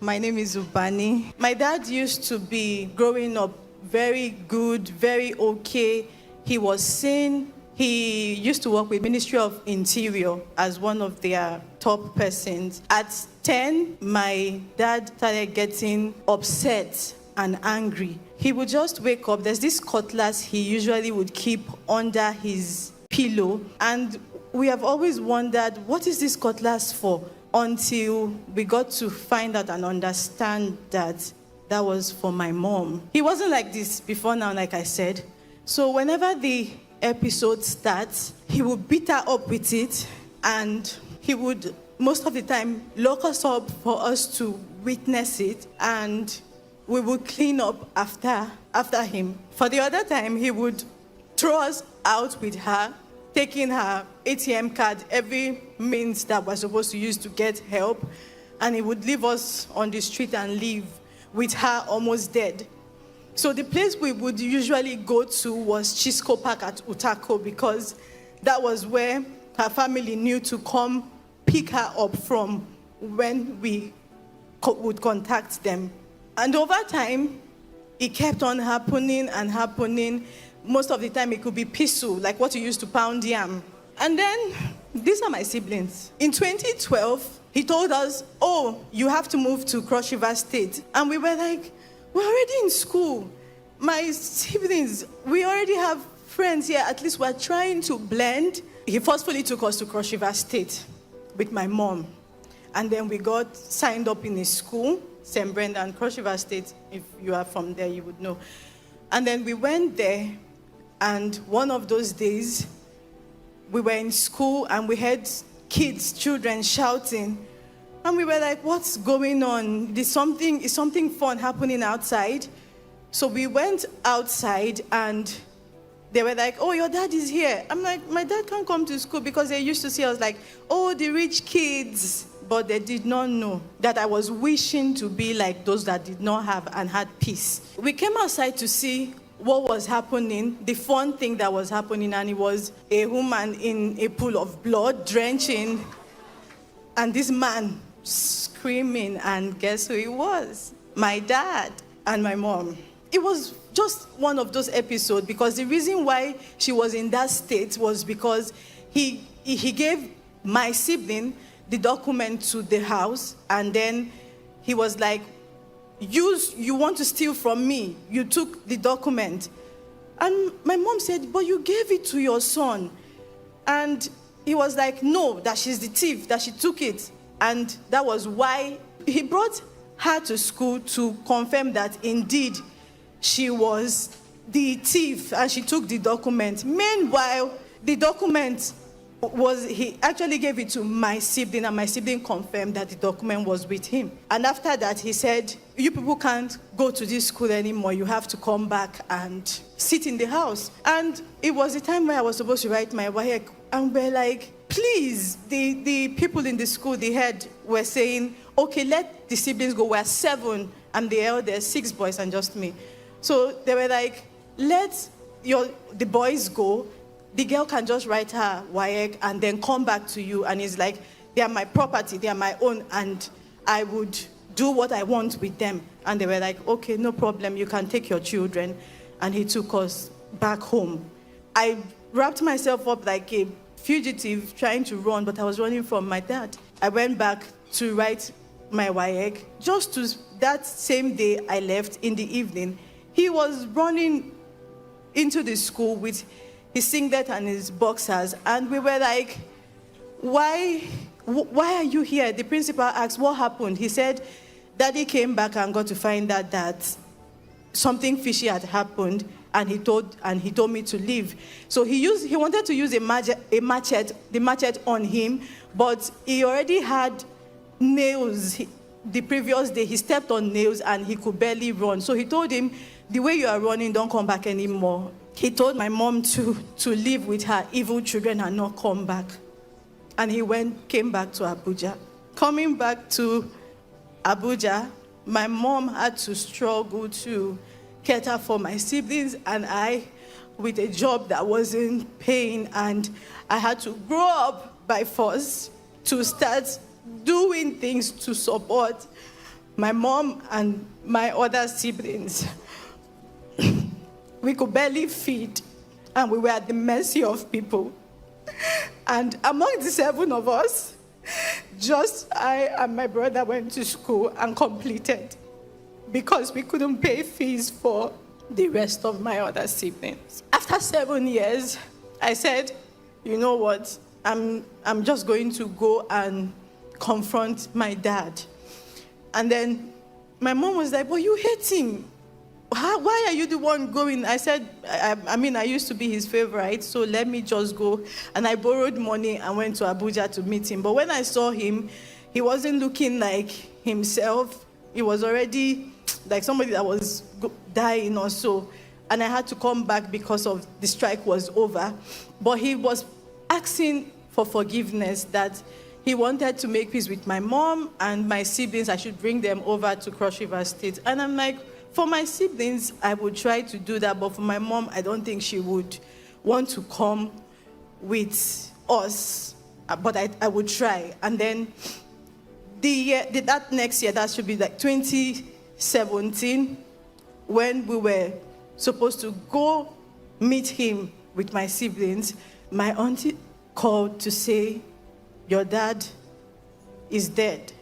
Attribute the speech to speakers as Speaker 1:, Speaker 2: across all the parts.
Speaker 1: My name is Ubani. My dad used to be, growing up, very good, very okay. He was sane. He used to work with Ministry of Interior as one of their top persons. At 10, my dad started getting upset and angry. He would just wake up. There's this cutlass he usually would keep under his pillow. And we have always wondered, what is this cutlass for? Until we got to find out and understand that that was for my mom. He wasn't like this before now, like I said. So whenever the episode starts, he would beat her up with it, and he would, most of the time, lock us up for us to witness it, and we would clean up after him. For the other time, he would throw us out with her, taking her ATM card, every means that we're supposed to use to get help, and he would leave us on the street and leave with her almost dead. So the place we would usually go to was Chisco Park at Utako, because that was where her family knew to come pick her up from when we would contact them. And over time, it kept on happening and happening. Most of the time, it could be pisu, like what you used to pound yam. And then, these are my siblings. In 2012, he told us, oh, you have to move to Cross River State. And we were like, we're already in school. My siblings, we already have friends here. At least we're trying to blend. He forcefully took us to Cross River State with my mom. And then we got signed up in a school, St. Brendan, Cross River State. If you are from there, you would know. And then we went there, and one of those days, we were in school and we heard kids, children shouting. And we were like, what's going on? Is something fun happening outside? So we went outside and they were like, oh, your dad is here. I'm like, my dad can't come to school, because they used to see us like, oh, the rich kids. But they did not know that I was wishing to be like those that did not have and had peace. We came outside to see what was happening, the fun thing that was happening, and it was a woman in a pool of blood, drenching, and this man screaming, and guess who it was? My dad and my mom. It was just one of those episodes, because the reason why she was in that state was because he gave my sibling the document to the house, and then he was like, you want to steal from me. You took the document. And my mom said, but you gave it to your son. And he was like, no, that she's the thief, that she took it. And that was why he brought her to school to confirm that indeed she was the thief and she took the document. Meanwhile, the document he actually gave it to my sibling, and my sibling confirmed that the document was with him. And after that, he said, you people can't go to this school anymore. You have to come back and sit in the house. And it was the time where I was supposed to write my WAEC. And we're like, please, the people in the school, the head, were saying, okay, let the siblings go. We're 7, and the elders, 6 boys and just me. So they were like, let the boys go. The girl can just write her WAEC and then come back to you. And it's like, they are my property, they are my own, and I would do what I want with them. And they were like, okay, no problem, you can take your children. And he took us back home. I wrapped myself up like a fugitive trying to run, but I was running from my dad. I went back to write my WAEC. Just to that same day I left in the evening, he was running into the school with his singlet and his boxers, and we were like, why are you here? The principal asked, what happened? He said, Daddy came back and got to find out that something fishy had happened, and he told me to leave. So he wanted to use a machete on him, but he already had nails. The previous day, he stepped on nails and he could barely run. So he told him, the way you are running, don't come back anymore. He told my mom to live with her evil children and not come back. And he came back to Abuja. Coming back to Abuja, my mom had to struggle to cater for my siblings and I with a job that wasn't paying, and I had to grow up by force to start doing things to support My mom and my other siblings, we could barely feed, and we were at the mercy of people. And among the 7 of us, just I and my brother went to school and completed, because we couldn't pay fees for the rest of my other siblings. After 7 years, I said, you know what, I'm just going to go and confront my dad. And then my mom was like, but you hate him. Why are you the one going? I said, I used to be his favorite, so let me just go. And I borrowed money and went to Abuja to meet him. But when I saw him, he wasn't looking like himself. He was already like somebody that was dying or so. And I had to come back because of the strike was over. But he was asking for forgiveness, that he wanted to make peace with my mom and my siblings. I should bring them over to Cross River State. And I'm like, for my siblings, I would try to do that. But for my mom, I don't think she would want to come with us. But I would try. And then that next year, that should be like 2017, when we were supposed to go meet him with my siblings, my auntie called to say, your dad is dead.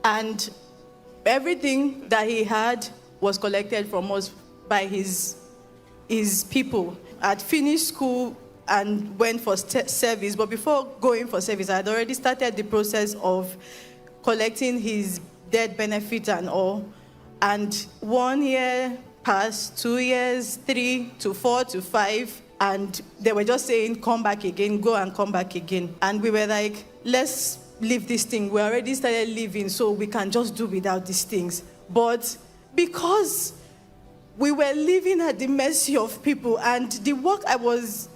Speaker 1: And everything that he had was collected from us by his people. I'd finished school and went for service, but before going for service, I had already started the process of collecting his death benefit and all. And 1 year passed, 2 years, 3 to 4 to 5, and they were just saying, come back again, go and come back again. And we were like, let's leave this thing. We already started living, so we can just do without these things. But because we were living at the mercy of people, and the work I was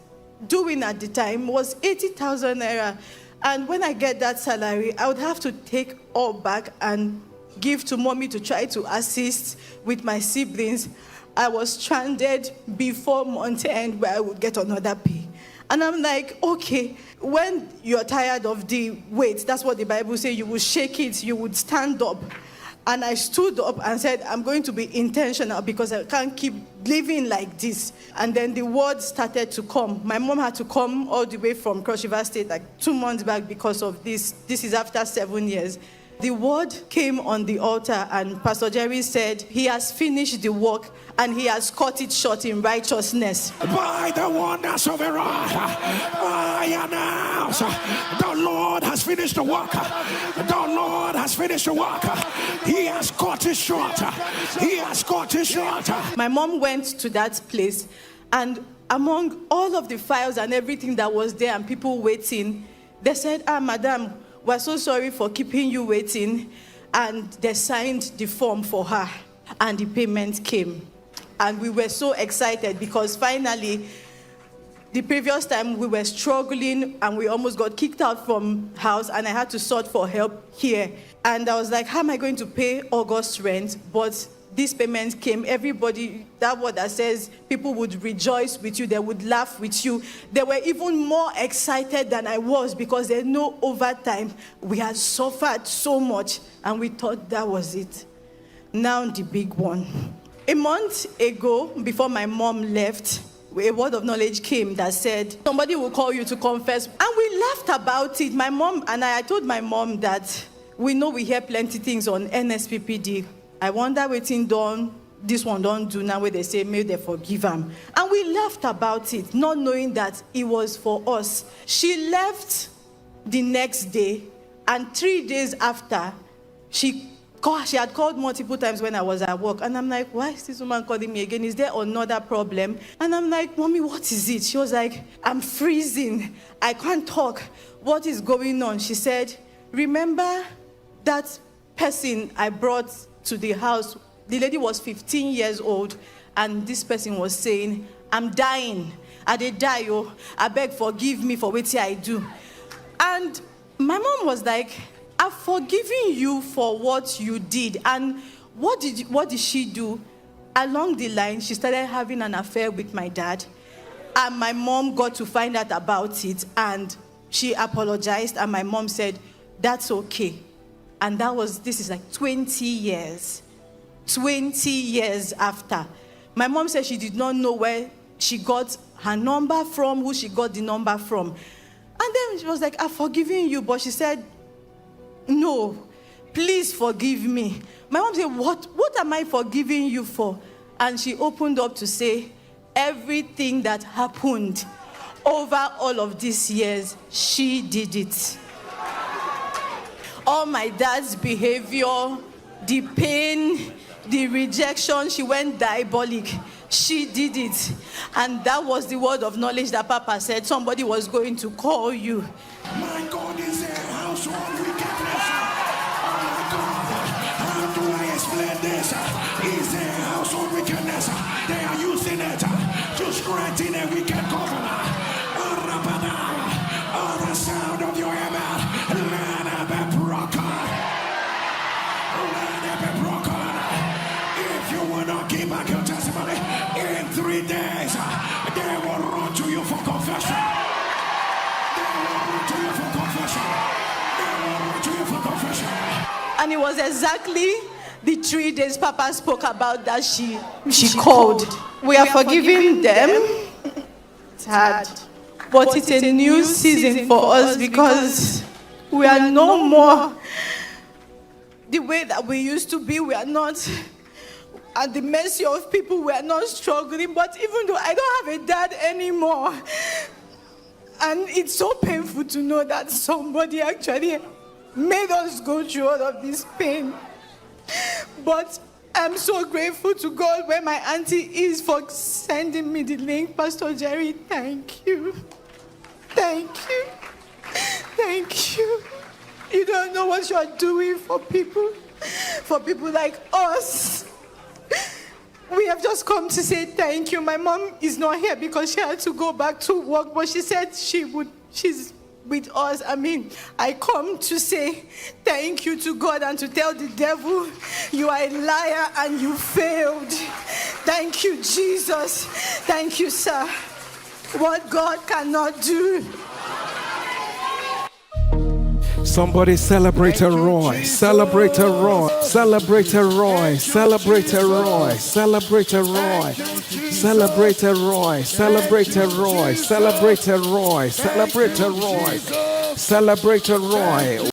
Speaker 1: doing at the time was 80,000 naira. And when I get that salary, I would have to take all back and give to mommy to try to assist with my siblings. I was stranded before month end where I would get another pay. And I'm like, okay, when you're tired of the weight, that's what the Bible says, you would shake it, you would stand up. And I stood up and said, I'm going to be intentional because I can't keep living like this. And then the word started to come. My mom had to come all the way from Cross River State like 2 months back because of this. This is after 7 years. The word came on the altar, and Pastor Jerry said, he has finished the work and he has cut it short in righteousness.
Speaker 2: By the wonders of the Lord, I announce the Lord has finished the work. The Lord has finished the work. He has cut it short. He has cut it short.
Speaker 1: My mom went to that place, and among all of the files and everything that was there and people waiting, they said, madam, we're so sorry for keeping you waiting. And they signed the form for her, and the payment came. And we were so excited because finally, the previous time we were struggling and we almost got kicked out from house, and I had to sort for help here. And I was like, how am I going to pay August rent? But this payment came. Everybody, that word that says people would rejoice with you, they would laugh with you. They were even more excited than I was because there's no overtime. We had suffered so much, and we thought that was it. Now the big one. A month ago, before my mom left, a word of knowledge came that said, somebody will call you to confess. And we laughed about it. My mom and I told my mom that we know we hear plenty things on NSPPD. I wonder what this one don't do now where they say, may they forgive him. And we laughed about it, not knowing that it was for us. She left the next day, and 3 days after, she had called multiple times when I was at work. And I'm like, why is this woman calling me again? Is there another problem? And I'm like, Mommy, what is it? She was like, I'm freezing. I can't talk. What is going on? She said, remember that person I brought to the house? The lady was 15 years old, and this person was saying, I'm dying. I did die, oh. I beg, forgive me for what I do. And my mom was like, I've forgiven you for what you did. And what did she do? Along the line, she started having an affair with my dad. And my mom got to find out about it, and she apologized, and my mom said, that's okay. And this is like 20 years. 20 years after. My mom said she did not know where she got her number from, who she got the number from. And then she was like, I've forgiven you. But she said, no, please forgive me. My mom said, what am I forgiving you for? And she opened up to say, everything that happened over all of these years, she did it. All my dad's behavior, the pain, the rejection, she went diabolic. She did it. And that was the word of knowledge that Papa said somebody was going to call you.
Speaker 2: My God is a household wickedness. Oh my God, how do I explain this? Is a household wickedness. They are using it to strengthen a wicked governor. Oh, the sound of your amen. Let it be broken. Let it be broken. If you will not give back your testimony in 3 days, they will run to you for confession.
Speaker 1: And it was exactly the 3 days Papa spoke about that she called. We are forgiving them. It's hard. But it's a new season for us because we are no more the way that we used to be. We are not at the mercy of people. We are not struggling. But even though I don't have a dad anymore, and it's so painful to know that somebody actually made us go through all of this pain. But I'm so grateful to God where my auntie is for sending me the link. Pastor Jerry, thank you. Thank you. Thank you. You don't know what you are doing for people like us. We have just come to say thank you. My mom is not here because she had to go back to work, but she said she's with us. I come to say thank you to God and to tell the devil, you are a liar and you failed. Thank you, Jesus. Thank you, sir. What God cannot do.
Speaker 2: Somebody celebrate a Roy, celebrate a Roy, celebrate a Roy, celebrate a Roy, celebrate a Roy, celebrate a Roy, celebrate a Roy, celebrate a Roy, celebrate a Roy, celebrate a Roy.